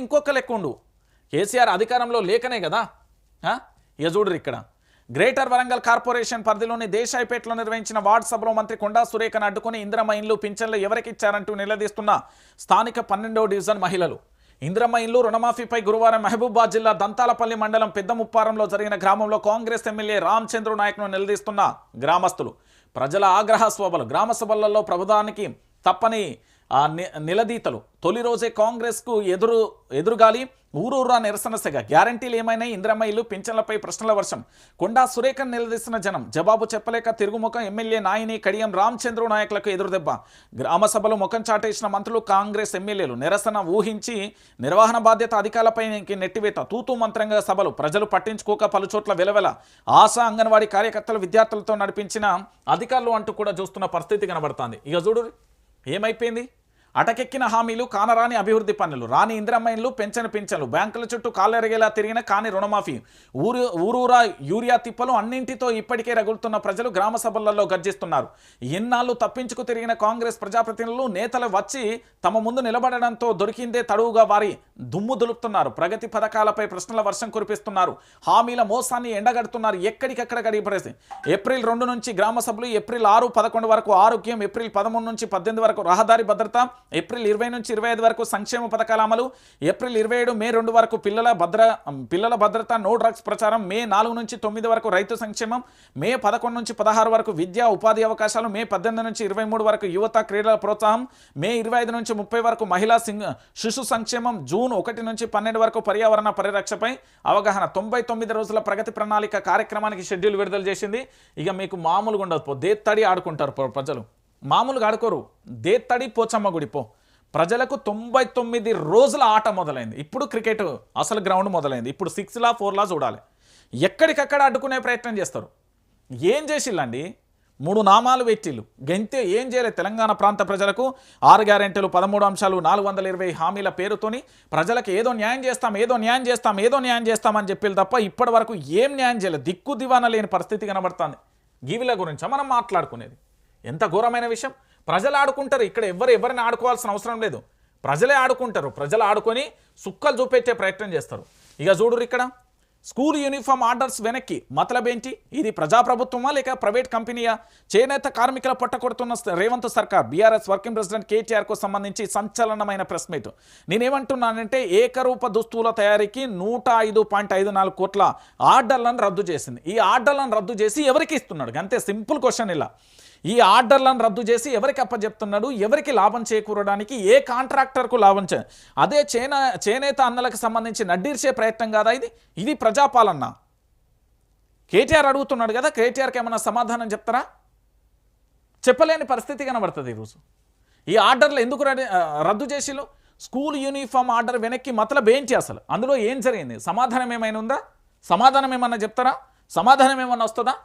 ఇంకొక లెక్క ఉండు. కేసీఆర్ అధికారంలో లేకనే కదా. ఇక చూడరు ఇక్కడ గ్రేటర్ వరంగల్ కార్పొరేషన్ పరిధిలోని దేశాయిపేటలో నిర్వహించిన వార్డు సభలో మంత్రి కొండా సురేఖను అడ్డుకుని ఇందిరమ్మ ఇండ్లు పింఛన్లు ఎవరికి ఇచ్చారంటూ నిలదీస్తున్న స్థానిక 12వ డివిజన్ మహిళలు. ఇందిరమ్మ ఇండ్లు రుణమాఫీపై గురువారం మహబూబాబాద్ జిల్లా దంతాలపల్లి మండలం పెద్దముప్పారంలో జరిగిన గ్రామంలో కాంగ్రెస్ ఎమ్మెల్యే రామచంద్ర నాయక్ను నిలదీస్తున్న గ్రామస్తులు. ప్రజల ఆగ్రహ సభలు, గ్రామ సభలలో ప్రభుత్వానికి తప్పని నిలదీతలు. తొలి రోజే కాంగ్రెస్కు ఎదురుగాలి, ఊరూరా నిరసన సెగ. గ్యారంటీలు ఏమైనా ఇందిరమ్మ ఇల్లు పింఛన్లపై ప్రశ్నల వర్షం. కొండా సురేఖను నిలదీస్తున్న జనం. జవాబు చెప్పలేక తిరుగుముఖం ఎమ్మెల్యే నాయని కడియం రామచంద్ర నాయకులకు ఎదురుదెబ్బ. గ్రామ సభలో ముఖం చాటేసిన మంత్రులు, కాంగ్రెస్ ఎమ్మెల్యేలు. నిరసన ఊహించి నిర్వహణ బాధ్యత అధికారులపై నెట్టివేత. తూతూ మంత్రంగా సభలు. ప్రజలు పట్టించుకోక పలుచోట్ల వెలవెల. ఆశా అంగన్వాడీ కార్యకర్తలు విద్యార్థులతో నడిపించిన అధికారులు అంటూ కూడా చూస్తున్న పరిస్థితి కనబడుతుంది. ఇక చూడు ఏమైపోయింది. అటకెక్కిన హామీలు, కానరాని అభివృద్ధి పనులు, రాని ఇందిరమ్మ ఇండ్లు, పింఛన్లు, బ్యాంకుల చుట్టూ కాళ్ళెరగేలా తిరిగిన కాని రుణమాఫీ, ఊరూరా యూరియా తిప్పలు, అన్నింటితో ఇప్పటికే రగులుతున్న ప్రజలు గ్రామ సభలలో గర్జిస్తున్నారు. ఎన్నాళ్ళు తప్పించుకు తిరిగిన కాంగ్రెస్ ప్రజాప్రతినిధులు, నేతలు వచ్చి తమ ముందు నిలబడడంతో దొరికిందే తడువుగా వారి దుమ్ము దులుపుతున్నారు. ప్రగతి పథకాలపై ప్రశ్నల వర్షం కురిపిస్తున్నారు. హామీల మోసాన్ని ఎండగడుతున్నారు. ఎక్కడికక్కడ గడిపడేసి ఏప్రిల్ 2 నుంచి గ్రామ సభలు, ఏప్రిల్ 6, 11 వరకు ఆరోగ్యం, ఏప్రిల్ 13 నుంచి 18 వరకు రహదారి భద్రత, ఏప్రిల్ 20 నుంచి 25 వరకు సంక్షేమ పథకాల అమలు, ఏప్రిల్ 27 మే 2 వరకు పిల్లల భద్రత, నో డ్రగ్స్ ప్రచారం, మే 4 నుంచి 9 వరకు రైతు సంక్షేమం, మే 11 నుంచి 16 వరకు విద్యా ఉపాధి అవకాశాలు, మే 18 నుంచి 23 వరకు యువత క్రీడల ప్రోత్సాహం, మే 25 నుంచి 30 వరకు మహిళా శిశు సంక్షేమం, జూన్ 1 నుంచి 12 వరకు పర్యావరణ పరిరక్షపై అవగాహన. 99 రోజుల ప్రగతి ప్రణాళిక కార్యక్రమానికి షెడ్యూల్ విడుదల చేసింది. ఇక మీకు మామూలుగా ఉండదు. దేత్తడి ఆడుకుంటారు ప్రజలు, మామూలుగా ఆడుకోరు. దేత్తడి పోచమ్మ గుడిపో. ప్రజలకు 99 రోజుల ఆట మొదలైంది. ఇప్పుడు క్రికెట్ అసలు గ్రౌండ్ మొదలైంది. ఇప్పుడు 6లా 4లా చూడాలి. ఎక్కడికక్కడ అడ్డుకునే ప్రయత్నం చేస్తారు. ఏం చేసిల్లండి? 3 నామాలు పెట్టిళ్ళు గంతే. ఏం చేయలేదు. తెలంగాణ ప్రాంత ప్రజలకు 6 గ్యారెంటీలు, 13 అంశాలు, 420 హామీల పేరుతోని ప్రజలకు ఏదో న్యాయం చేస్తామని చెప్పి తప్ప ఇప్పటి వరకు ఏం న్యాయం చేయలేదు. దిక్కు దివాన లేని పరిస్థితి కనబడుతుంది. గీవిల గురించి మనం మాట్లాడుకునేది. ఎంత ఘోరమైన విషయం. ప్రజలు ఆడుకుంటారు. ఇక్కడ ఎవరిని ఆడుకోవాల్సిన అవసరం లేదు. ప్రజలే ఆడుకుంటారు. ప్రజలు ఆడుకొని సుక్కలు చూపెట్టే ప్రయత్నం చేస్తారు. ఇక చూడు ఇక్కడ స్కూల్ యూనిఫామ్ ఆర్డర్స్ వెనక్కి మతలబేంటి? ఇది ప్రజాప్రభుత్వమా లేక ప్రైవేట్ కంపెనీయా? చేనేత కార్మికుల పొట్ట కొడుతున్న రేవంత్ సర్కార్. బీఆర్ఎస్ వర్కింగ్ ప్రెసిడెంట్ కేటీఆర్కు సంబంధించి సంచలనమైన ప్రెస్ మీట్. నేనేమంటున్నానంటే ఏకరూప దుస్తువుల తయారీకి 105.54 కోట్ల ఆర్డర్లను రద్దు చేసింది. ఈ ఆర్డర్లను రద్దు చేసి ఎవరికి ఇస్తున్నాడు? అంతే సింపుల్ క్వశ్చన్. ఇలా ఈ ఆర్డర్లను రద్దు చేసి ఎవరికి అప్పచెప్తున్నాడు? ఎవరికి లాభం చేకూరడానికి? ఏ కాంట్రాక్టర్కు లాభం అదే చేనేత అన్నలకు సంబంధించి నడ్డిర్చే ప్రయత్నం కాదా ఇది ప్రజాపాలన? కేటీఆర్ అడుగుతున్నాడు కదా. కేటీఆర్కి ఏమైనా సమాధానం చెప్తారా? చెప్పలేని పరిస్థితి కనబడుతుంది ఈరోజు. ఈ ఆర్డర్లు ఎందుకు రద్దు చేసిలో? స్కూల్ యూనిఫామ్ ఆర్డర్ వెనక్కి మతలబ్ ఏంటి? అసలు అందులో ఏం జరిగింది? సమాధానం ఏమైనా ఉందా? సమాధానం ఏమన్నా చెప్తారా? సమాధానం ఏమన్నా వస్తుందా?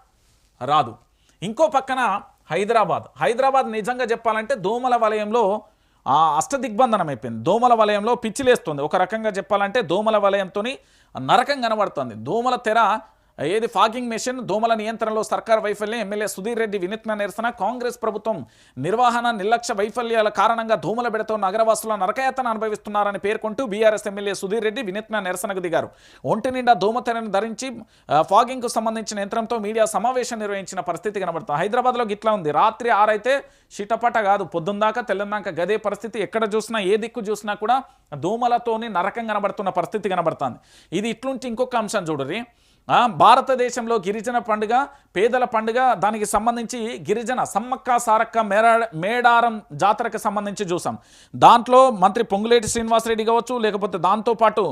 రాదు. ఇంకో పక్కన హైదరాబాద్ నిజంగా చెప్పాలంటే దోమల వలయంలో అష్టదిగ్బంధనం అయిపోయింది. దోమల వలయంలో పిచ్చిలేస్తుంది. ఒక రకంగా చెప్పాలంటే దోమల వలయంతో నరకం కనబడుతుంది. దోమల తెర ఏది ఫాగింగ్ మెషిన్, దోమల నియంత్రణలో సర్కార్ వైఫల్యం. ఎమ్మెల్యే సుధీర్ రెడ్డి వినూత్న నిరసన. కాంగ్రెస్ ప్రభుత్వం నిర్వహణ నిర్లక్ష్య వైఫల్యాల కారణంగా దోమల బెడతో నగరవాసుల నరకయాతన అనుభవిస్తున్నారని పేర్కొంటూ బీఆర్ఎస్ ఎమ్మెల్యే సుధీర్ రెడ్డి వినూత్న నిరసనకు దిగారు. ఒంటి నిండా దోమతెరను ధరించి ఫాగింగ్కు సంబంధించిన యంత్రంతో మీడియా సమావేశం నిర్వహించిన పరిస్థితి కనబడుతుంది. హైదరాబాద్లో గిట్లా ఉంది. రాత్రి 6 అయితే చిటపట కాదు, పొద్దుందాకా తెల్లందాక గదే పరిస్థితి. ఎక్కడ చూసినా ఏ దిక్కు చూసినా కూడా దోమలతోని నరకం కనబడుతున్న పరిస్థితి కనబడుతుంది. ఇది ఇట్లుంటే ఇంకొక అంశం చూడరి. భారతదేశంలో గిరిజన పండుగ, పేదల పండుగ, దానికి సంబంధించి గిరిజన సమ్మక్క సారక్క మేడారం జాతరకు సంబంధించి చూసాం. దాంట్లో మంత్రి పొంగులేటి శ్రీనివాసరెడ్డి కావచ్చు, లేకపోతే దాంతోపాటు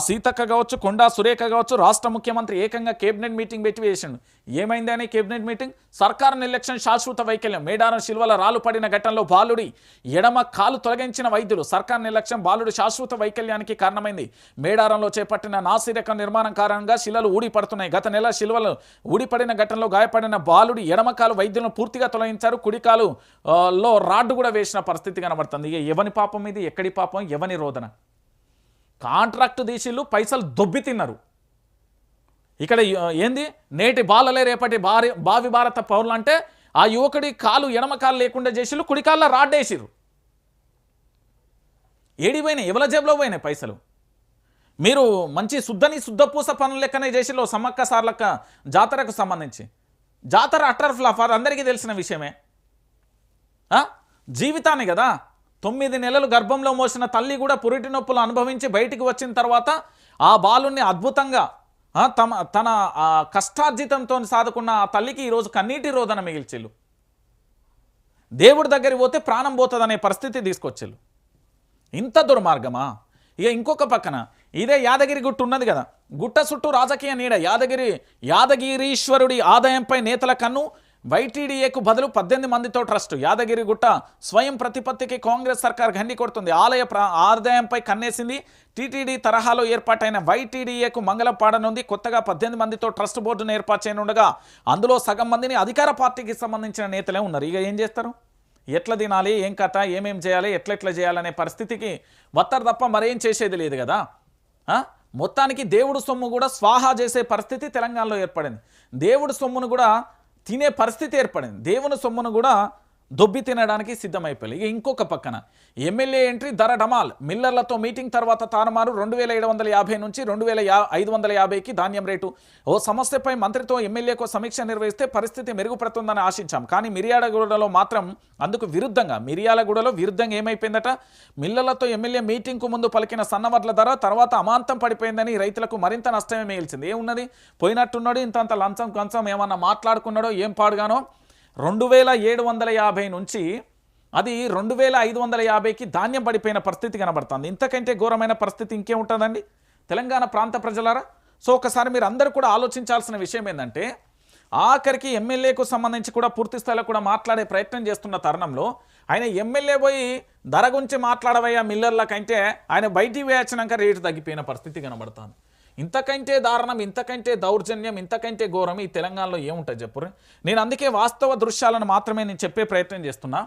సీతక్క కావచ్చు, కొండా సురేఖ కావచ్చు, రాష్ట్ర ముఖ్యమంత్రి ఏకంగా కేబినెట్ మీటింగ్ పెట్టి వేసిండు. ఏమైంది అని కేబినెట్ మీటింగ్? సర్కారు నిర్లక్ష్యం, శాశ్వత వైకల్యం. మేడారం శిల్వల రాలు పడిన ఘటనలో బాలుడి ఎడమ కాలు తొలగించిన వైద్యులు. సర్కారు నిర్లక్ష్యం బాలుడి శాశ్వత వైకల్యానికి కారణమైంది. మేడారంలో చేపట్టిన నాసిరకం నిర్మాణం కారణంగా శిలలు ఊడిపడుతున్నాయి. గత నెల శిల్వలు ఊడిపడిన ఘటనలో గాయపడిన బాలుడి ఎడమకాలు వైద్యులను పూర్తిగా తొలగించారు. కుడికాలు లో రాడ్డు కూడా వేసిన పరిస్థితి కనబడుతుంది. ఇక ఎవని పాపం ఇది? ఎక్కడి పాపం? ఎవని రోదన? కాంట్రాక్టు దీశీలు పైసలు దొబ్బి తిన్నారు. ఇక్కడ ఏంది? నేటి బాలలే రేపటి భావి భారత పౌరులు అంటే ఆ యువకుడి కాలు ఎడమకాలు లేకుండా చేసిళ్ళు, కుడికాళ్ళ రాడ్డేసిరు. ఏడిపోయినాయి? ఎవల జేబులో పోయినాయి పైసలు? మీరు మంచి శుద్ధపూస పనుల లెక్కనే చేసిలో సమ్మక్క సార్లక్క జాతరకు సంబంధించి. జాతర అట్టర్ ఫ్లాఫర్ అందరికీ తెలిసిన విషయమే. జీవితాన్ని కదా 9 నెలలు గర్భంలో మోసిన తల్లి కూడా పురిటి నొప్పులు అనుభవించి బయటికి వచ్చిన తర్వాత ఆ బాలుని అద్భుతంగా తన కష్టార్జితంతో సాదుకున్న ఆ తల్లికి ఈరోజు కన్నీటి రోదన మిగిల్చిల్లు. దేవుడి దగ్గరికి పోతే ప్రాణం పోతుందనే పరిస్థితి తీసుకొచ్చిల్లు. ఇంత దుర్మార్గమా? ఇక ఇంకొక పక్కన ఇదే యాదగిరి గుట్ట ఉన్నది కదా, గుట్ట చుట్టూ రాజకీయ నీడ. యాదగిరీశ్వరుడి ఆదాయంపై నేతల కన్ను. వైటీడీఏకు బదులు 18 మందితో ట్రస్ట్. యాదగిరి గుట్ట స్వయం ప్రతిపత్తికి కాంగ్రెస్ సర్కార్ గండి కొడుతుంది. ఆలయ ఆదాయంపై కన్నేసింది. టీటీడీ తరహాలో ఏర్పాటైన వైటీడీఏకు మంగళం పాడనుంది. కొత్తగా 18 మందితో ట్రస్ట్ బోర్డును ఏర్పాటు చేయనుండగా అందులో సగం మందిని అధికార పార్టీకి సంబంధించిన నేతలే ఉన్నారు. ఇక ఏం చేస్తారు? ఎట్లా తినాలి, ఏం కథ, ఏమేం చేయాలి, ఎట్లెట్లా చేయాలనే పరిస్థితికి వత్తరు తప్ప మరేం చేసేది లేదు కదా. మొత్తానికి దేవుడు సొమ్ము కూడా స్వాహా చేసే పరిస్థితి తెలంగాణలో ఏర్పడింది. దేవుడు సొమ్మును కూడా తినే పరిస్థితి ఏర్పడింది. దేవుని సొమ్మును కూడా దొబ్బి తినడానికి సిద్ధమైపోయి. ఇక ఇంకొక పక్కన ఎమ్మెల్యే ఎంట్రీ ధర డమాల్. మిల్లర్లతో మీటింగ్ తర్వాత తారుమారు. 2750 నుంచి 2550కి ధాన్యం రేటు. ఓ సమస్యపై మంత్రితో ఎమ్మెల్యేకు సమీక్ష నిర్వహిస్తే పరిస్థితి మెరుగుపడుతుందని ఆశించాం. కానీ మిర్యాలగూడలో మాత్రం అందుకు విరుద్ధంగా విరుద్ధంగా ఏమైపోయిందట? మిల్లర్లతో ఎమ్మెల్యే మీటింగ్కు ముందు పలికిన సన్నవడ్ల ధర తర్వాత అమాంతం పడిపోయిందని రైతులకు మరింత నష్టమే మిగిల్చింది. ఏమున్నది? పోయినట్టున్నాడు, ఇంతంత లంచం కంచం ఏమన్నా మాట్లాడుకున్నాడో ఏం పాడుగానో. 2750 నుంచి అది 2550కి ధాన్యం పడిపోయిన పరిస్థితి కనబడుతుంది. ఇంతకంటే ఘోరమైన పరిస్థితి ఇంకేముంటుందండి తెలంగాణ ప్రాంత ప్రజలారా? సో ఒకసారి మీరు అందరూ కూడా ఆలోచించాల్సిన విషయం ఏంటంటే, ఆఖరికి ఎమ్మెల్యేకు సంబంధించి కూడా పూర్తి స్థాయిలో కూడా మాట్లాడే ప్రయత్నం చేస్తున్న తరుణంలో ఆయన ఎమ్మెల్యే పోయి ధర గురించి మాట్లాడవయ్యా మిల్లర్లకంటే ఆయన బయటికి వేయించినాక రేటు తగ్గిపోయిన పరిస్థితి కనబడుతుంది. ఇంతకంటే దారుణం, ఇంతకంటే దౌర్జన్యం, ఇంతకంటే ఘోరం ఈ తెలంగాణలో ఏముంటుంది చెప్పురు? నేను అందుకే వాస్తవ దృశ్యాలను మాత్రమే నేను చెప్పే ప్రయత్నం చేస్తున్నా.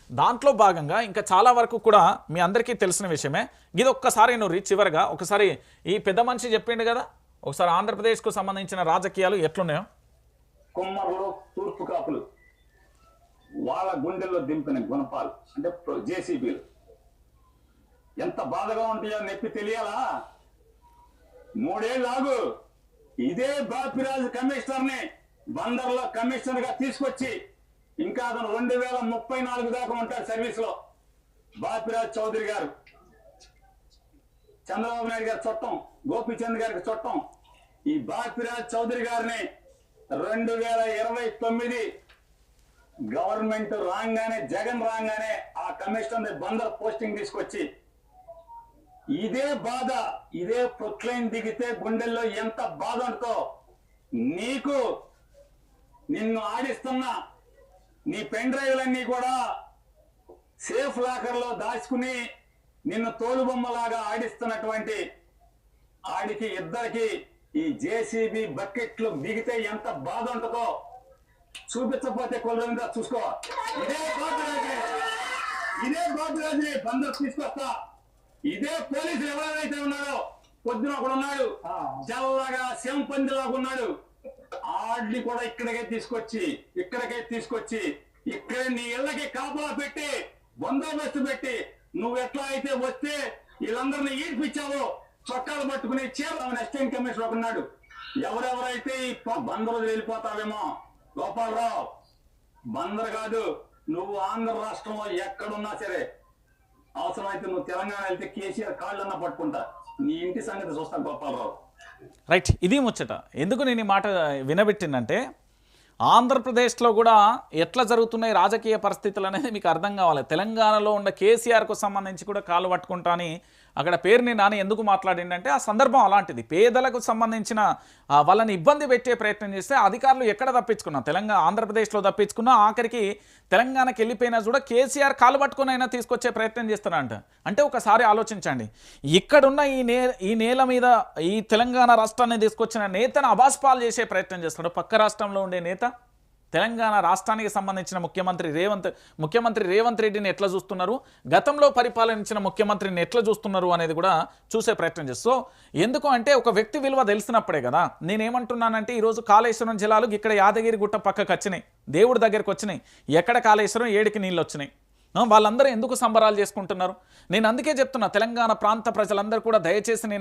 దాంట్లో భాగంగా ఇంకా చాలా వరకు కూడా మీ అందరికీ తెలిసిన విషయమే. ఇది ఒక్కసారి నువ్వు చివరిగా ఒకసారి ఈ పెద్ద మనిషి చెప్పిండు కదా, ఒకసారి ఆంధ్రప్రదేశ్కు సంబంధించిన రాజకీయాలు ఎట్లున్నాయో. కుమ్మర్లు, తూర్పు కాపులు వాళ్ళ గుండెల్లో దింపిన గుణపాలు అంటే జేసీబీలు ఎంత బాధగా ఉంటాయో నొప్పి తెలియాలా? 3 ఏళ్ళు ఆగు. ఇదే బాపిరాజు కమిషనర్ ని బందర్లో కమిషనర్ గా తీసుకొచ్చి ఇంకా అతను 2034 దాకా ఉంటాడు సర్వీస్ లో. బాపిరాజు చౌదరి గారు చంద్రబాబు నాయుడు గారి చుట్టం, గోపీచంద్ గారికి చుట్టం. ఈ బాపిరాజు చౌదరి గారిని 2029 గవర్నమెంట్ రాగానే, జగన్ రాగానే ఆ కమిషనర్ బందర్ పోస్టింగ్ తీసుకొచ్చి ఇదే బాధ, ఇదే ప్రొక్లైన్ దిగితే గుండెల్లో ఎంత బాధ ఉంటుందో నిన్ను ఆడిస్తున్న నీ పెన్ డ్రైవ్లన్నీ కూడా సేఫ్ లాకర్ లో దాచుకుని నిన్ను తోలుబొమ్మలాగా ఆడిస్తున్నటువంటి ఆడికి ఇద్దరికి ఈ జేసీబీ బకెట్లు దిగితే ఎంత బాధ ఉంటుందో చూపించకపోతే కొలదా చూసుకో. ఇదే బాబురాజుని బందర్ తీసుకొస్తా. ఇదే పోలీసులు ఎవరైతే ఉన్నారో, పొద్దున ఒకడు ఉన్నాడు చల్లగా శంపందిలాగా ఉన్నాడు, ఆడిని కూడా ఇక్కడికే తీసుకొచ్చి ఇక్కడే నీ ఇళ్ళకి కాపలా పెట్టి బందోబస్తు పెట్టి నువ్వు ఎట్లా అయితే వస్తే వీళ్ళందరినీ ఈడ్పించావో చొక్కాలు పట్టుకుని చేరామని అసిస్టెంట్ కమిషనర్ ఉన్నాడు. ఎవరెవరైతే ఈ బందరు వెళ్ళిపోతావేమో గోపాలరావు, బందరు కాదు నువ్వు ఆంధ్ర రాష్ట్రంలో ఎక్కడున్నా సరే అవసరమైతే నువ్వు తెలంగాణ వెళ్తే కేసీఆర్ కాళ్ళన్నా పట్టుకుంటా. నీ ఇంటి సంగతి చూస్తా గోపాలరావు. రైట్, ఇది ముచ్చట. ఎందుకు నేను ఈ మాట వినబెట్టిందంటే, ఆంధ్రప్రదేశ్లో కూడా ఎట్లా జరుగుతున్నాయి రాజకీయ పరిస్థితులు అనేది మీకు అర్థం కావాలి. తెలంగాణలో ఉన్న కేసీఆర్కు సంబంధించి కూడా కాలు పట్టుకుంటా అని అక్కడ పేరుని నాని ఎందుకు మాట్లాడిందంటే ఆ సందర్భం అలాంటిది. పేదలకు సంబంధించిన వాళ్ళని ఇబ్బంది పెట్టే ప్రయత్నం చేస్తే అధికారులు ఎక్కడ తప్పించుకున్నా, ఆంధ్రప్రదేశ్లో తప్పించుకున్నా, ఆఖరికి తెలంగాణకి వెళ్ళిపోయినా కూడా కేసీఆర్ కాలు పట్టుకుని అయినా తీసుకొచ్చే ప్రయత్నం చేస్తారంట. అంటే ఒకసారి ఆలోచించండి, ఇక్కడున్న ఈ నేల మీద ఈ తెలంగాణ రాష్ట్రాన్ని తీసుకొచ్చిన నేతను అబాస్పాలు చేసే ప్రయత్నం చేస్తాడు. పక్క రాష్ట్రంలో ఉండే నేత తెలంగాణ రాష్ట్రానికి సంబంధించిన ముఖ్యమంత్రి రేవంత్ రెడ్డిని ఎట్లా చూస్తున్నారు, గతంలో పరిపాలించిన ముఖ్యమంత్రిని ఎట్లా చూస్తున్నారు అనేది కూడా చూసే ప్రయత్నం చేస్తూ. ఎందుకు అంటే ఒక వ్యక్తి విలువ తెలిసినప్పుడే కదా. నేనేమంటున్నానంటే ఈరోజు కాళేశ్వరం జలాలు ఇక్కడ యాదగిరి గుట్ట పక్కకు వచ్చినాయి, దేవుడి దగ్గరికి వచ్చినాయి. ఎక్కడ కాళేశ్వరం, ఏడికి నీళ్ళు వచ్చినాయి. వాళ్ళందరూ ఎందుకు సంబరాలు చేసుకుంటున్నారు? నేను అందుకే చెప్తున్నా, తెలంగాణ ప్రాంత ప్రజలందరూ కూడా దయచేసి నేను